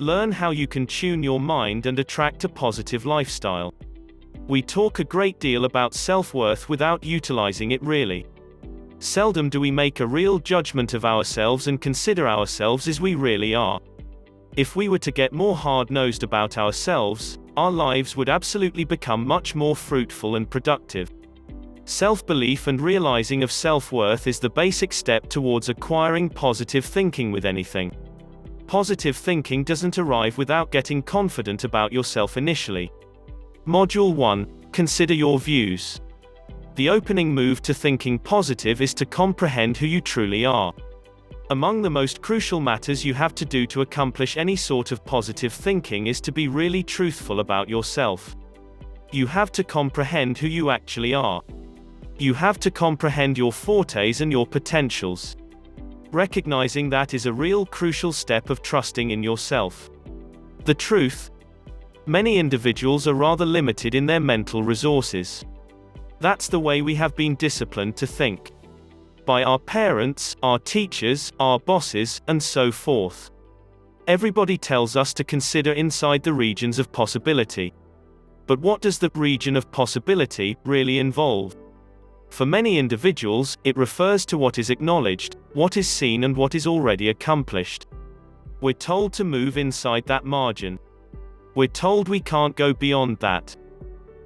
Learn how you can tune your mind and attract a positive lifestyle. We talk a great deal about self-worth without utilizing it really. Seldom do we make a real judgment of ourselves and consider ourselves as we really are. If we were to get more hard-nosed about ourselves, our lives would absolutely become much more fruitful and productive. Self-belief and realizing of self-worth is the basic step towards acquiring positive thinking with anything. Positive thinking doesn't arrive without getting confident about yourself initially. Module 1. Consider your views. The opening move to thinking positive is to comprehend who you truly are. Among the most crucial matters you have to do to accomplish any sort of positive thinking is to be really truthful about yourself. You have to comprehend who you actually are. You have to comprehend your fortes and your potentials. Recognizing that is a real crucial step of trusting in yourself. The truth: many individuals are rather limited in their mental resources. That's the way we have been disciplined to think. By our parents, our teachers, our bosses, and so forth. Everybody tells us to consider inside the regions of possibility. But what does the region of possibility really involve? For many individuals, it refers to what is acknowledged, what is seen, and what is already accomplished. We're told to move inside that margin. We're told we can't go beyond that.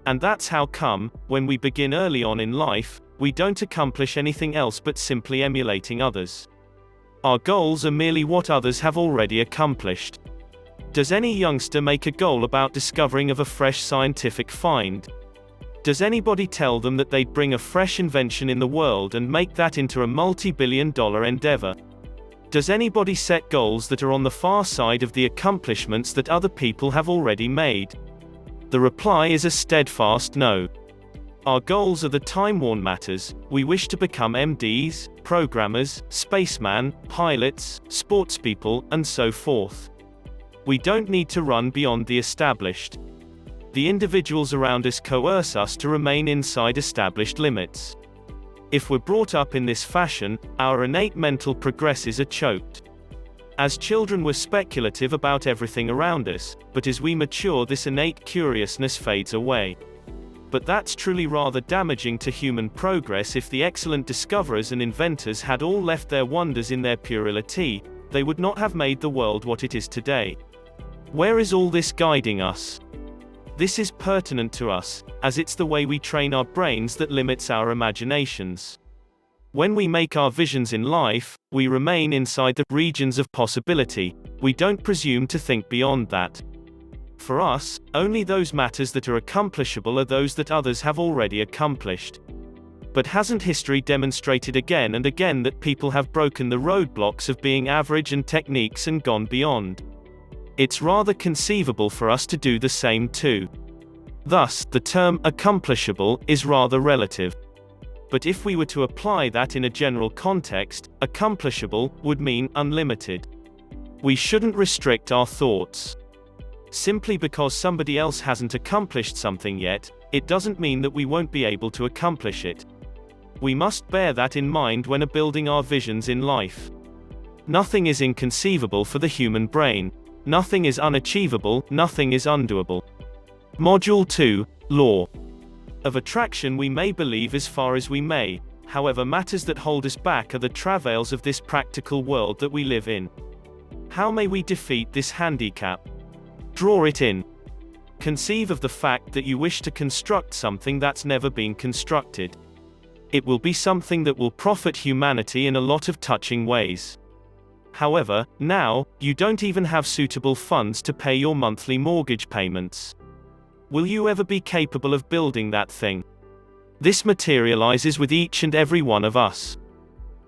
And that's how come, when we begin early on in life, we don't accomplish anything else but simply emulating others. Our goals are merely what others have already accomplished. Does any youngster make a goal about discovering of a fresh scientific find? Does anybody tell them that they'd bring a fresh invention in the world and make that into a multi-billion-dollar endeavor? Does anybody set goals that are on the far side of the accomplishments that other people have already made? The reply is a steadfast no. Our goals are the time-worn matters. We wish to become MDs, programmers, spacemen, pilots, sportspeople, and so forth. We don't need to run beyond the established. The individuals around us coerce us to remain inside established limits. If we're brought up in this fashion, our innate mental progresses are choked. As children we're speculative about everything around us, but as we mature this innate curiousness fades away. But that's truly rather damaging to human progress. If the excellent discoverers and inventors had all left their wonders in their puerility, they would not have made the world what it is today. Where is all this guiding us? This is pertinent to us, as it's the way we train our brains that limits our imaginations. When we make our visions in life, we remain inside the regions of possibility. We don't presume to think beyond that. For us, only those matters that are accomplishable are those that others have already accomplished. But hasn't history demonstrated again and again that people have broken the roadblocks of being average and techniques and gone beyond? It's rather conceivable for us to do the same too. Thus, the term accomplishable is rather relative. But if we were to apply that in a general context, accomplishable would mean unlimited. We shouldn't restrict our thoughts. Simply because somebody else hasn't accomplished something yet, it doesn't mean that we won't be able to accomplish it. We must bear that in mind when building our visions in life. Nothing is inconceivable for the human brain. Nothing is unachievable, nothing is undoable. Module 2. Law of attraction. We may believe as far as we may, however, matters that hold us back are the travails of this practical world that we live in. How may we defeat this handicap? Draw it in. Conceive of the fact that you wish to construct something that's never been constructed. It will be something that will profit humanity in a lot of touching ways. However, now, you don't even have suitable funds to pay your monthly mortgage payments. Will you ever be capable of building that thing? This materializes with each and every one of us.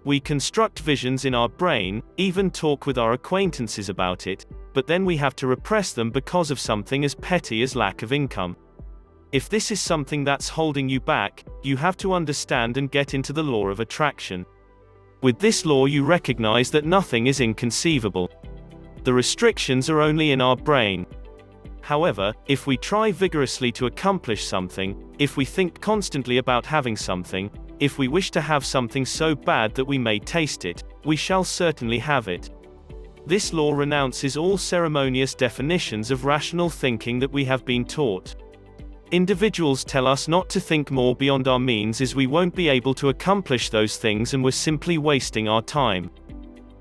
We construct visions in our brain, even talk with our acquaintances about it, but then we have to repress them because of something as petty as lack of income. If this is something that's holding you back, you have to understand and get into the law of attraction. With this law you recognize that nothing is inconceivable. The restrictions are only in our brain. However, if we try vigorously to accomplish something, if we think constantly about having something, if we wish to have something so bad that we may taste it, we shall certainly have it. This law renounces all ceremonious definitions of rational thinking that we have been taught. Individuals tell us not to think more beyond our means as we won't be able to accomplish those things and we're simply wasting our time.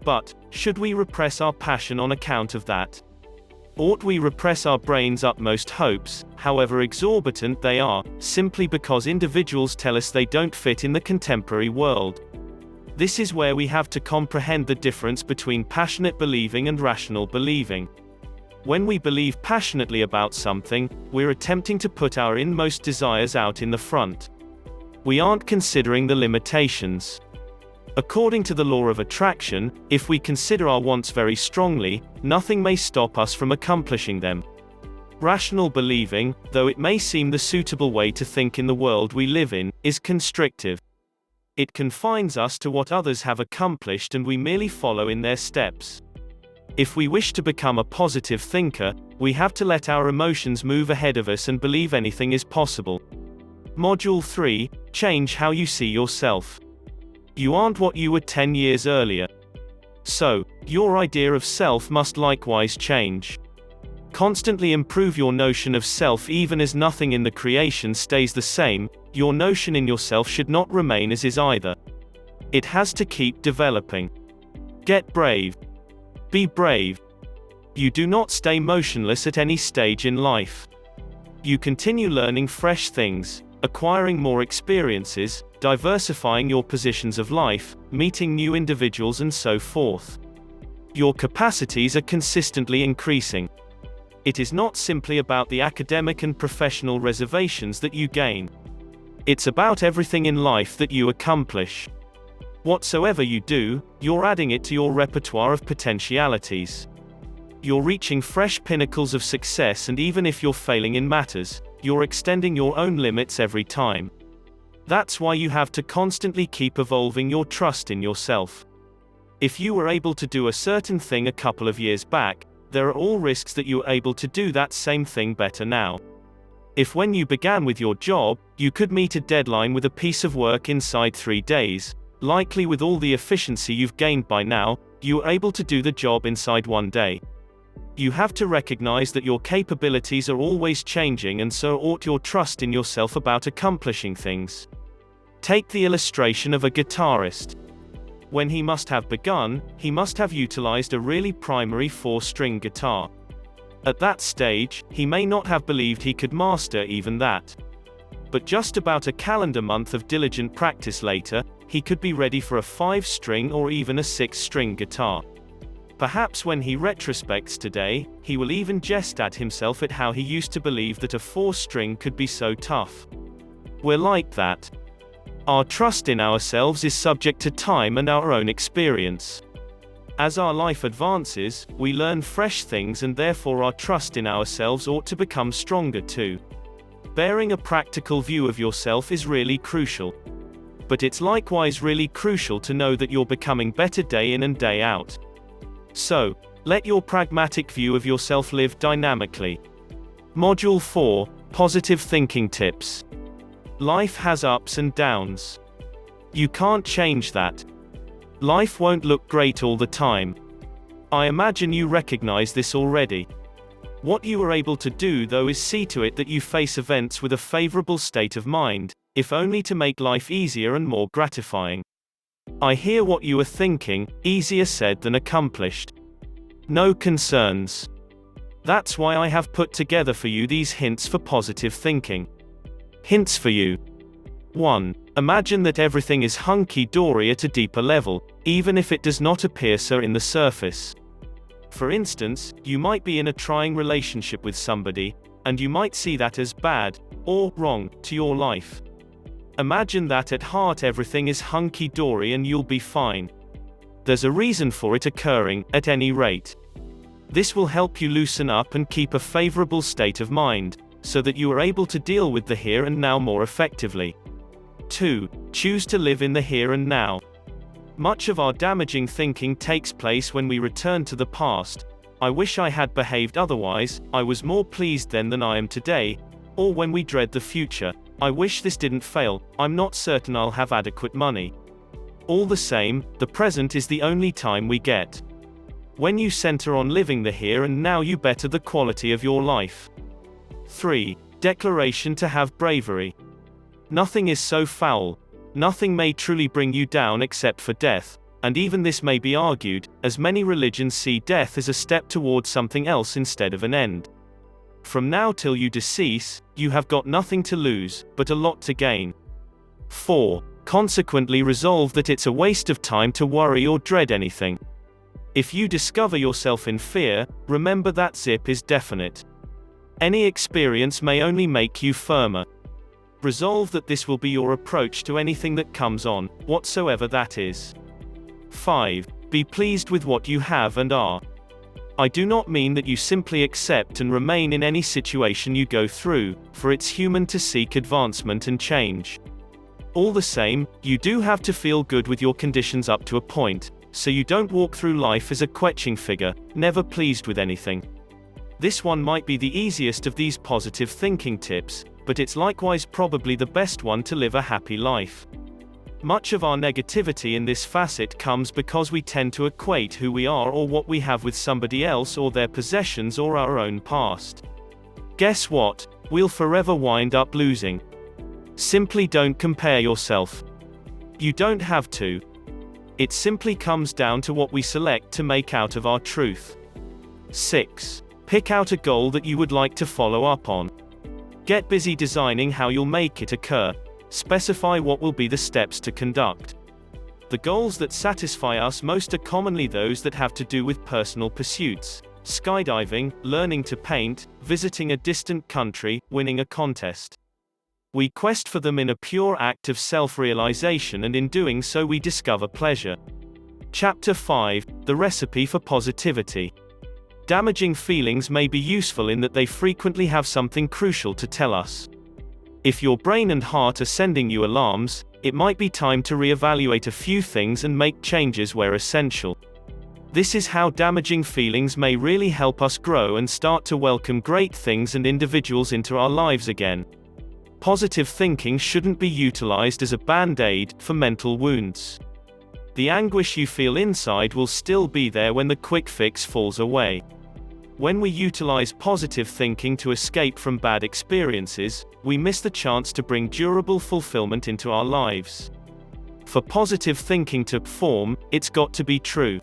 But, should we repress our passion on account of that? Ought we repress our brain's utmost hopes, however exorbitant they are, simply because individuals tell us they don't fit in the contemporary world? This is where we have to comprehend the difference between passionate believing and rational believing. When we believe passionately about something, we're attempting to put our inmost desires out in the front. We aren't considering the limitations. According to the law of attraction, if we consider our wants very strongly, nothing may stop us from accomplishing them. Rational believing, though it may seem the suitable way to think in the world we live in, is constrictive. It confines us to what others have accomplished and we merely follow in their steps. If we wish to become a positive thinker, we have to let our emotions move ahead of us and believe anything is possible. Module 3, Change how you see yourself. You aren't what you were 10 years earlier. So, your idea of self must likewise change. Constantly improve your notion of self even as nothing in the creation stays the same. Your notion in yourself should not remain as is either. It has to keep developing. Get brave. Be brave. You do not stay motionless at any stage in life. You continue learning fresh things, acquiring more experiences, diversifying your positions of life, meeting new individuals and so forth. Your capacities are consistently increasing. It is not simply about the academic and professional reservations that you gain. It's about everything in life that you accomplish. Whatsoever you do, you're adding it to your repertoire of potentialities. You're reaching fresh pinnacles of success, and even if you're failing in matters, you're extending your own limits every time. That's why you have to constantly keep evolving your trust in yourself. If you were able to do a certain thing a couple of years back, there are all risks that you're able to do that same thing better now. If when you began with your job, you could meet a deadline with a piece of work inside 3 days, likely with all the efficiency you've gained by now, you are able to do the job inside 1 day. You have to recognize that your capabilities are always changing, and so ought your trust in yourself about accomplishing things. Take the illustration of a guitarist. When he must have begun, he must have utilized a really primary 4-string guitar. At that stage, he may not have believed he could master even that. But just about a calendar month of diligent practice later, he could be ready for a 5-string or even a 6-string guitar. Perhaps when he retrospects today, he will even jest at himself at how he used to believe that a 4-string could be so tough. We're like that. Our trust in ourselves is subject to time and our own experience. As our life advances, we learn fresh things, and therefore our trust in ourselves ought to become stronger too. Bearing a practical view of yourself is really crucial. But it's likewise really crucial to know that you're becoming better day in and day out. So, let your pragmatic view of yourself live dynamically. Module 4, Positive Thinking Tips. Life has ups and downs. You can't change that. Life won't look great all the time. I imagine you recognize this already. What you are able to do though is see to it that you face events with a favorable state of mind, if only to make life easier and more gratifying. I hear what you are thinking, easier said than accomplished. No concerns. That's why I have put together for you these hints for positive thinking. Hints for you. 1. Imagine that everything is hunky-dory at a deeper level, even if it does not appear so in the surface. For instance, you might be in a trying relationship with somebody, and you might see that as bad, or wrong, to your life. Imagine that at heart everything is hunky-dory and you'll be fine. There's a reason for it occurring, at any rate. This will help you loosen up and keep a favorable state of mind, so that you are able to deal with the here and now more effectively. 2. Choose to live in the here and now. Much of our damaging thinking takes place when we return to the past. I wish I had behaved otherwise, I was more pleased then than I am today, or when we dread the future. I wish this didn't fail, I'm not certain I'll have adequate money. All the same, the present is the only time we get. When you center on living the here and now, you better the quality of your life. 3. Declaration to have bravery. Nothing is so foul. Nothing may truly bring you down except for death, and even this may be argued, as many religions see death as a step towards something else instead of an end. From now till you decease, you have got nothing to lose, but a lot to gain. 4. Consequently resolve that it's a waste of time to worry or dread anything. If you discover yourself in fear, remember that zip is definite. Any experience may only make you firmer. Resolve that this will be your approach to anything that comes on, whatsoever that is. 5. Be pleased with what you have and are. I do not mean that you simply accept and remain in any situation you go through, for it's human to seek advancement and change. All the same, you do have to feel good with your conditions up to a point, so you don't walk through life as a quetching figure, never pleased with anything. This one might be the easiest of these positive thinking tips, but it's likewise probably the best one to live a happy life. Much of our negativity in this facet comes because we tend to equate who we are or what we have with somebody else or their possessions or our own past. Guess what? We'll forever wind up losing. Simply don't compare yourself. You don't have to. It simply comes down to what we select to make out of our truth. 6. Pick out a goal that you would like to follow up on. Get busy designing how you'll make it occur. Specify what will be the steps to conduct. The goals that satisfy us most are commonly those that have to do with personal pursuits: skydiving, learning to paint, visiting a distant country, winning a contest. We quest for them in a pure act of self-realization, and in doing so we discover pleasure. Chapter 5: The Recipe for Positivity. Damaging feelings may be useful in that they frequently have something crucial to tell us. If your brain and heart are sending you alarms, it might be time to reevaluate a few things and make changes where essential. This is how damaging feelings may really help us grow and start to welcome great things and individuals into our lives again. Positive thinking shouldn't be utilized as a band-aid for mental wounds. The anguish you feel inside will still be there when the quick fix falls away. When we utilize positive thinking to escape from bad experiences, we miss the chance to bring durable fulfillment into our lives. For positive thinking to form, it's got to be true.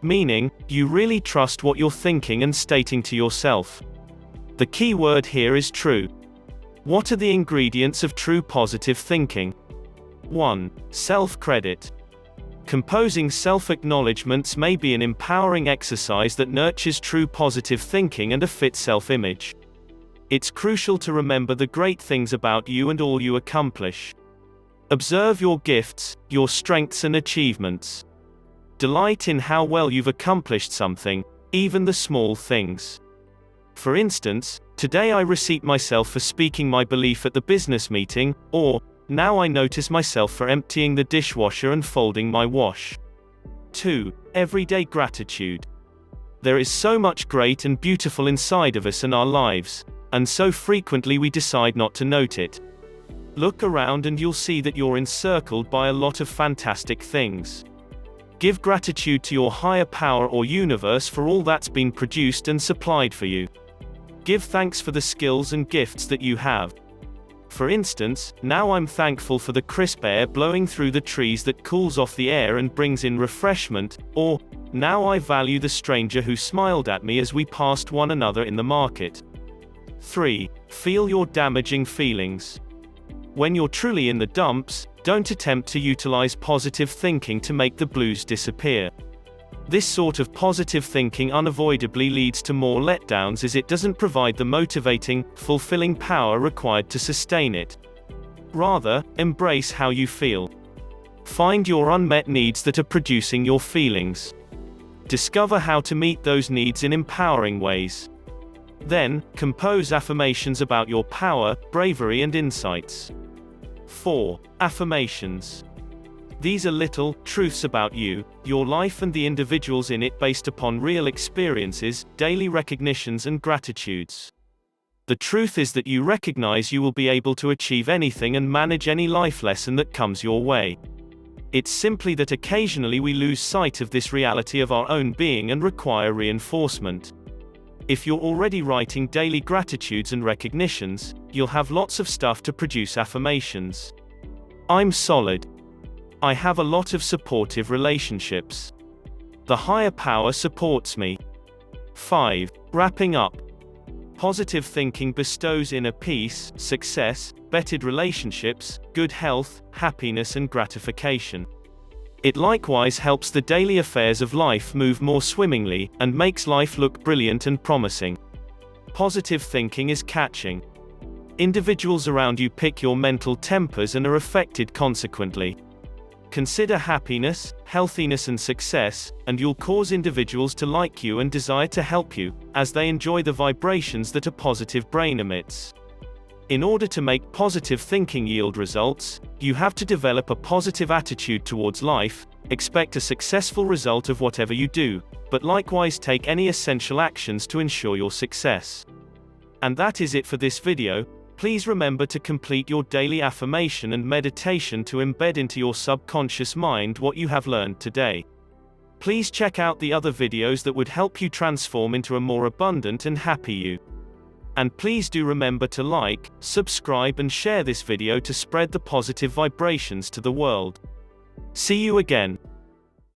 Meaning, you really trust what you're thinking and stating to yourself. The key word here is true. What are the ingredients of true positive thinking? 1. Self-credit. Composing self-acknowledgements may be an empowering exercise that nurtures true positive thinking and a fit self-image. It's crucial to remember the great things about you and all you accomplish. Observe your gifts, your strengths and achievements. Delight in how well you've accomplished something, even the small things. For instance, today I receipt myself for speaking my belief at the business meeting, or, now I notice myself for emptying the dishwasher and folding my wash. 2. Everyday gratitude. There is so much great and beautiful inside of us and our lives, and so frequently we decide not to note it. Look around and you'll see that you're encircled by a lot of fantastic things. Give gratitude to your higher power or universe for all that's been produced and supplied for you. Give thanks for the skills and gifts that you have. For instance, now I'm thankful for the crisp air blowing through the trees that cools off the air and brings in refreshment, or, now I value the stranger who smiled at me as we passed one another in the market. 3. Feel your damaging feelings. When you're truly in the dumps, don't attempt to utilize positive thinking to make the blues disappear. This sort of positive thinking unavoidably leads to more letdowns as it doesn't provide the motivating, fulfilling power required to sustain it. Rather, embrace how you feel. Find your unmet needs that are producing your feelings. Discover how to meet those needs in empowering ways. Then, compose affirmations about your power, bravery and insights. 4. Affirmations. These are little truths about you, your life and the individuals in it based upon real experiences, daily recognitions and gratitudes. The truth is that you recognize you will be able to achieve anything and manage any life lesson that comes your way. It's simply that occasionally we lose sight of this reality of our own being and require reinforcement. If you're already writing daily gratitudes and recognitions, you'll have lots of stuff to produce affirmations. I'm solid. I have a lot of supportive relationships. The higher power supports me. 5. Wrapping up. Positive thinking bestows inner peace, success, bettered relationships, good health, happiness and gratification. It likewise helps the daily affairs of life move more swimmingly, and makes life look brilliant and promising. Positive thinking is catching. Individuals around you pick your mental tempers and are affected consequently. Consider happiness, healthiness and success, and you'll cause individuals to like you and desire to help you, as they enjoy the vibrations that a positive brain emits. In order to make positive thinking yield results, you have to develop a positive attitude towards life, expect a successful result of whatever you do, but likewise take any essential actions to ensure your success. And that is it for this video. Please remember to complete your daily affirmation and meditation to embed into your subconscious mind what you have learned today. Please check out the other videos that would help you transform into a more abundant and happy you. And please do remember to like, subscribe and share this video to spread the positive vibrations to the world. See you again.